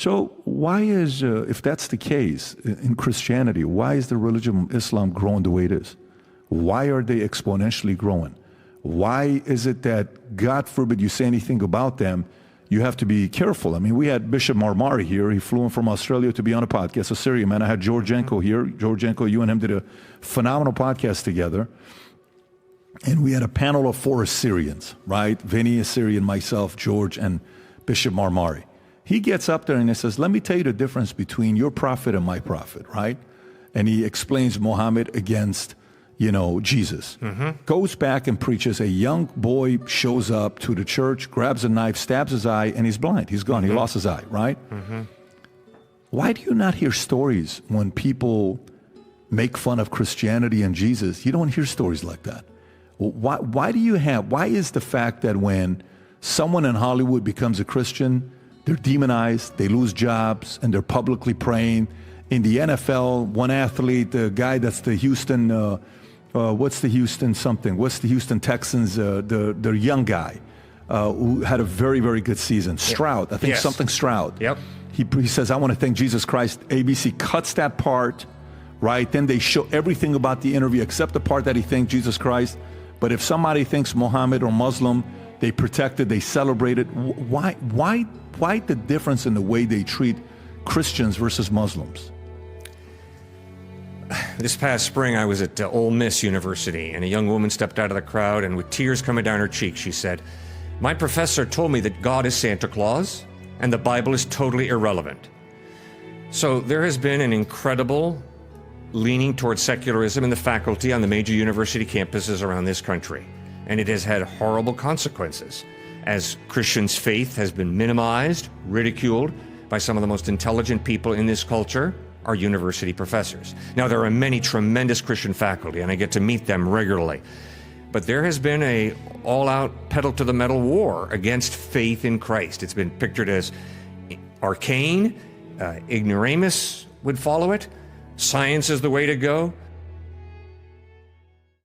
So why is, if that's the case in Christianity, why is the religion of Islam growing the way it is? Why are they exponentially growing? Why is it that, God forbid you say anything about them, you have to be careful? I mean, we had Bishop Marmari here. He flew in from Australia to be on a podcast, a Syrian man. I had George Janko here. George Janko, you and him did a phenomenal podcast together. And we had a panel of 4 Assyrians, right? Vinny, a Syrian, myself, George, and Bishop Marmari. He gets up there and he says, let me tell you the difference between your prophet and my prophet, right? And he explains Muhammad against, Jesus. Goes back and preaches. A young boy shows up to the church, grabs a knife, stabs his eye, and he's blind. He's gone. He lost his eye, right? Why do you not hear stories when people make fun of Christianity and Jesus? You don't hear stories like that. Why is the fact that when someone in Hollywood becomes a Christian, they're demonized, they lose jobs, and they're publicly praying? In the NFL, one athlete, the guy that's the Houston, what's the Houston Texans, the young guy who had a very, very good season, Stroud, I think something Stroud. Yep. He says, I want to thank Jesus Christ. ABC cuts that part, right? Then they show everything about the interview except the part that he thanked Jesus Christ. But if somebody thinks Muhammad or Muslim, they protect it, they celebrate it. Why the difference in the way they treat Christians versus Muslims? This past spring, I was at Ole Miss University, and a young woman stepped out of the crowd, and with tears coming down her cheeks, she said, my professor told me that God is Santa Claus, and the Bible is totally irrelevant. So there has been an incredible leaning towards secularism in the faculty on the major university campuses around this country. And it has had horrible consequences, as Christians' faith has been minimized, ridiculed by some of the most intelligent people in this culture, our university professors. Now, there are many tremendous Christian faculty, and I get to meet them regularly. But there has been a all-out pedal-to-the-metal war against faith in Christ. It's been pictured as arcane, ignoramus would follow it, science is the way to go.